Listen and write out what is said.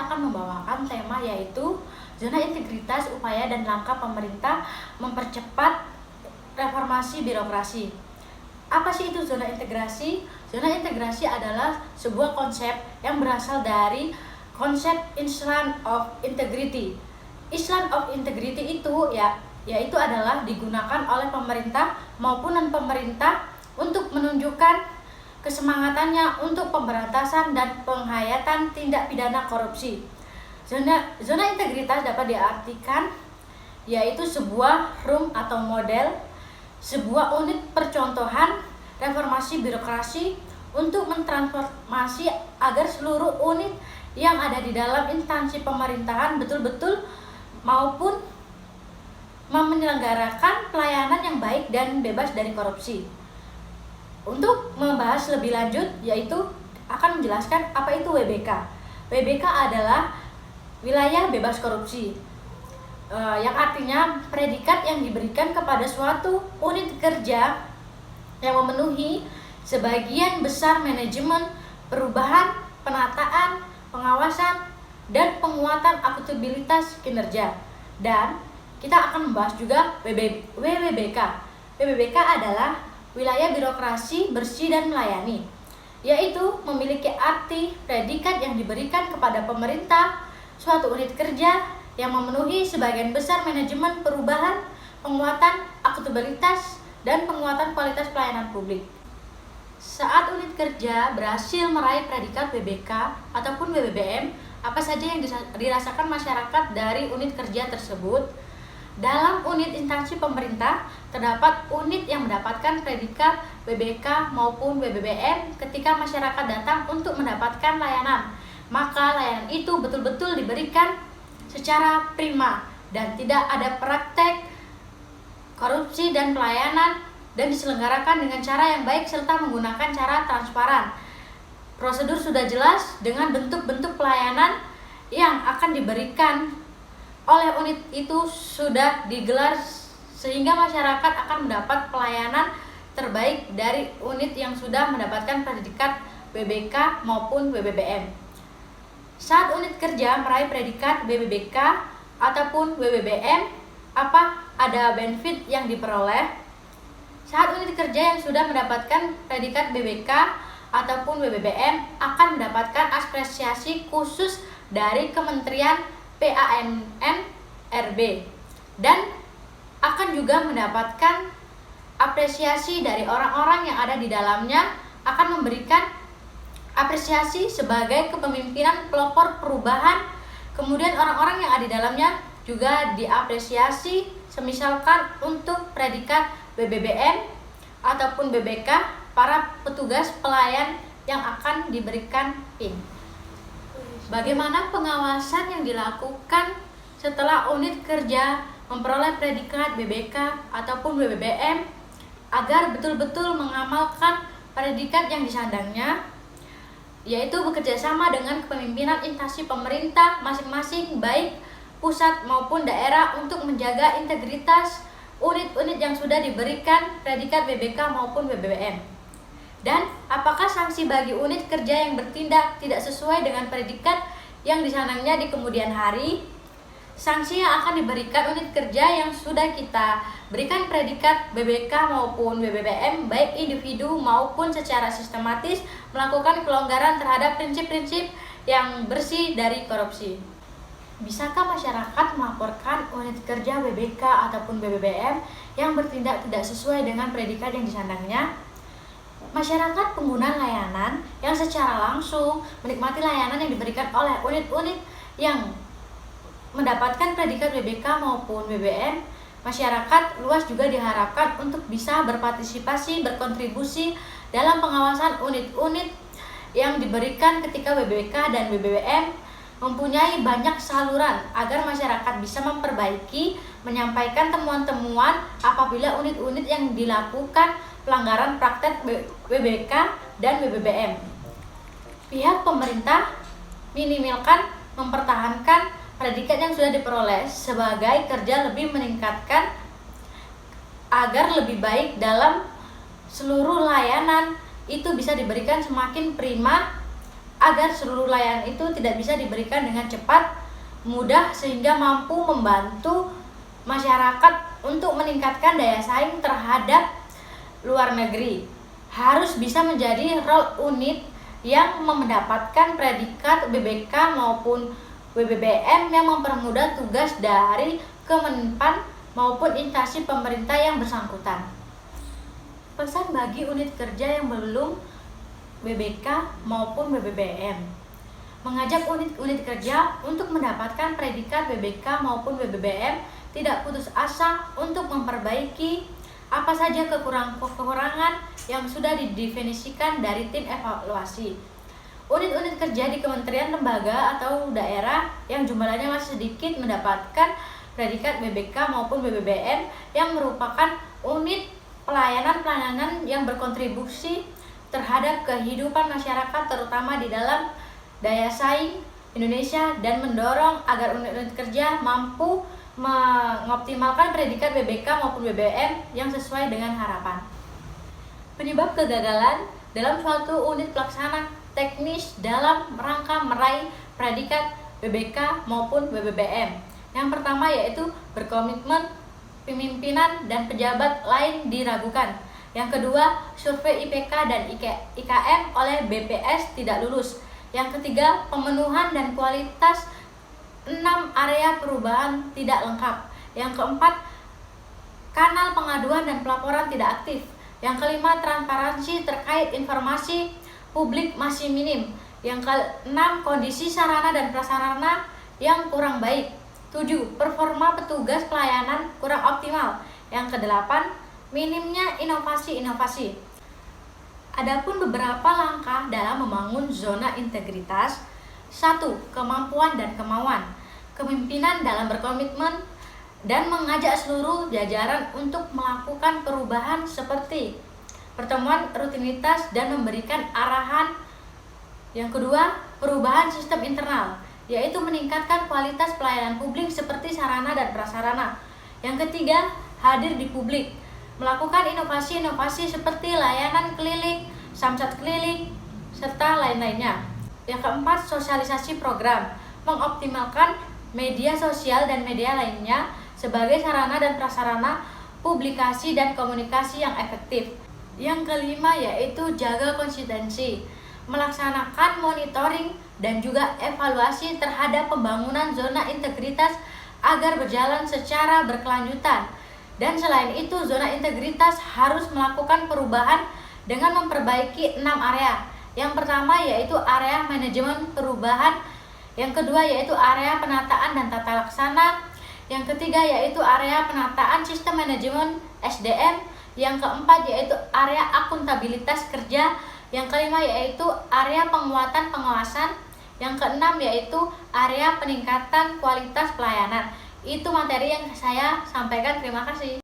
saya akan membawakan tema yaitu zona integritas, upaya dan langkah pemerintah mempercepat reformasi birokrasi. Apa sih itu zona integrasi? Zona integrasi adalah sebuah konsep yang berasal dari konsep Island of Integrity. Island of Integrity itu yaitu adalah digunakan oleh pemerintah maupun non-pemerintah untuk menunjukkan kesemangatannya untuk pemberantasan dan penghayatan tindak pidana korupsi. Zona integritas dapat diartikan yaitu sebuah room atau model, sebuah unit percontohan reformasi birokrasi untuk mentransformasi agar seluruh unit yang ada di dalam instansi pemerintahan betul-betul maupun menyelenggarakan pelayanan yang baik dan bebas dari korupsi. Untuk membahas lebih lanjut, yaitu akan menjelaskan apa itu WBK. WBK adalah wilayah bebas korupsi, yang artinya predikat yang diberikan kepada suatu unit kerja yang memenuhi sebagian besar manajemen, perubahan, penataan, pengawasan, dan penguatan akuntabilitas kinerja. Dan kita akan membahas juga WBK. WBK adalah wilayah birokrasi bersih dan melayani, yaitu memiliki arti predikat yang diberikan kepada pemerintah, suatu unit kerja yang memenuhi sebagian besar manajemen, perubahan, penguatan akuntabilitas, dan penguatan kualitas pelayanan publik. Saat unit kerja berhasil meraih predikat WBK ataupun WBBM, apa saja yang dirasakan masyarakat dari unit kerja tersebut? Dalam unit instansi pemerintah, terdapat unit yang mendapatkan predikat WBK maupun WBBM ketika masyarakat datang untuk mendapatkan layanan. Maka layanan itu betul-betul diberikan secara prima dan tidak ada praktek korupsi dan pelayanan dan diselenggarakan dengan cara yang baik serta menggunakan cara transparan. Prosedur sudah jelas dengan bentuk-bentuk pelayanan yang akan diberikan oleh unit itu sudah digelar sehingga masyarakat akan mendapat pelayanan terbaik dari unit yang sudah mendapatkan predikat WBK maupun WBBM. Saat unit kerja meraih predikat WBK ataupun WBBM, apa ada benefit yang diperoleh? Saat unit kerja yang sudah mendapatkan predikat WBK ataupun WBBM akan mendapatkan apresiasi khusus dari Kementerian PANN-RB dan akan juga mendapatkan apresiasi dari orang-orang yang ada di dalamnya, akan memberikan apresiasi sebagai kepemimpinan pelopor perubahan. Kemudian orang-orang yang ada di dalamnya juga diapresiasi semisalkan untuk predikat WBBM ataupun WBK para petugas pelayan yang akan diberikan PIN. Bagaimana pengawasan yang dilakukan setelah unit kerja memperoleh predikat WBK ataupun WBBM agar betul-betul mengamalkan predikat yang disandangnya, yaitu bekerjasama dengan kepemimpinan instansi pemerintah masing-masing baik pusat maupun daerah untuk menjaga integritas unit-unit yang sudah diberikan predikat WBK maupun WBBM. Dan apakah sanksi bagi unit kerja yang bertindak tidak sesuai dengan predikat yang disandangnya di kemudian hari? Sanksi yang akan diberikan unit kerja yang sudah kita berikan predikat WBK maupun WBBM baik individu maupun secara sistematis melakukan pelonggaran terhadap prinsip-prinsip yang bersih dari korupsi. Bisakah masyarakat melaporkan unit kerja WBK ataupun WBBM yang bertindak tidak sesuai dengan predikat yang disandangnya? Masyarakat pengguna layanan yang secara langsung menikmati layanan yang diberikan oleh unit-unit yang mendapatkan predikat WBK maupun WBM, masyarakat luas juga diharapkan untuk bisa berpartisipasi, berkontribusi dalam pengawasan unit-unit yang diberikan ketika WBK dan WBBM mempunyai banyak saluran agar masyarakat bisa memperbaiki, menyampaikan temuan-temuan apabila unit-unit yang dilakukan pelanggaran praktek WBK dan WBBM. Pihak pemerintah minimalkan mempertahankan predikat yang sudah diperoleh sebagai kerja lebih meningkatkan agar lebih baik dalam seluruh layanan itu bisa diberikan semakin prima agar seluruh layanan itu tidak bisa diberikan dengan cepat, mudah, sehingga mampu membantu masyarakat untuk meningkatkan daya saing terhadap luar negeri. Harus bisa menjadi role unit yang mendapatkan predikat BBK maupun WBBM yang mempermudah tugas dari Kemenpan maupun instansi pemerintah yang bersangkutan. Pesan bagi unit kerja yang belum BBK maupun WBBM: mengajak unit-unit kerja untuk mendapatkan predikat BBK maupun WBBM, tidak putus asa untuk memperbaiki apa saja kekurangan yang sudah didefinisikan dari tim evaluasi. Unit-unit kerja di kementerian, lembaga, atau daerah yang jumlahnya masih sedikit mendapatkan predikat BBK maupun WBBM yang merupakan unit pelayanan yang berkontribusi terhadap kehidupan masyarakat, terutama di dalam daya saing Indonesia, dan mendorong agar unit-unit kerja mampu mengoptimalkan predikat BBK maupun WBBM yang sesuai dengan harapan. Penyebab kegagalan dalam suatu unit pelaksana teknis dalam rangka meraih predikat BBK maupun WBBM. Yang pertama yaitu berkomitmen pimpinan dan pejabat lain diragukan. Yang kedua, survei IPK dan IKM oleh BPS tidak lulus. Yang ketiga, pemenuhan dan kualitas 6 area perubahan tidak lengkap. Yang keempat, kanal pengaduan dan pelaporan tidak aktif. Yang kelima, transparansi terkait informasi publik masih minim. Yang keenam, kondisi sarana dan prasarana yang kurang baik. 7. Performa petugas pelayanan kurang optimal. Yang kedelapan, minimnya inovasi-inovasi. Adapun beberapa langkah dalam membangun zona integritas: 1. Kemampuan dan kemauan. Kepemimpinan dalam berkomitmen dan mengajak seluruh jajaran untuk melakukan perubahan seperti pertemuan rutinitas dan memberikan arahan. Yang kedua, perubahan sistem internal, yaitu meningkatkan kualitas pelayanan publik seperti sarana dan prasarana. Yang ketiga, hadir di publik, melakukan inovasi-inovasi seperti layanan keliling, samsat keliling, serta lain-lainnya. Yang keempat, sosialisasi program, mengoptimalkan media sosial dan media lainnya sebagai sarana dan prasarana publikasi dan komunikasi yang efektif. Yang kelima yaitu jaga konsistensi, melaksanakan monitoring dan juga evaluasi terhadap pembangunan zona integritas agar berjalan secara berkelanjutan. Dan selain itu, zona integritas harus melakukan perubahan dengan memperbaiki 6 area. Yang pertama yaitu area manajemen perubahan, yang kedua yaitu area penataan dan tata laksana, yang ketiga yaitu area penataan sistem manajemen SDM, yang keempat yaitu area akuntabilitas kerja, yang kelima yaitu area penguatan pengawasan, yang keenam yaitu area peningkatan kualitas pelayanan. Itu materi yang saya sampaikan. Terima kasih.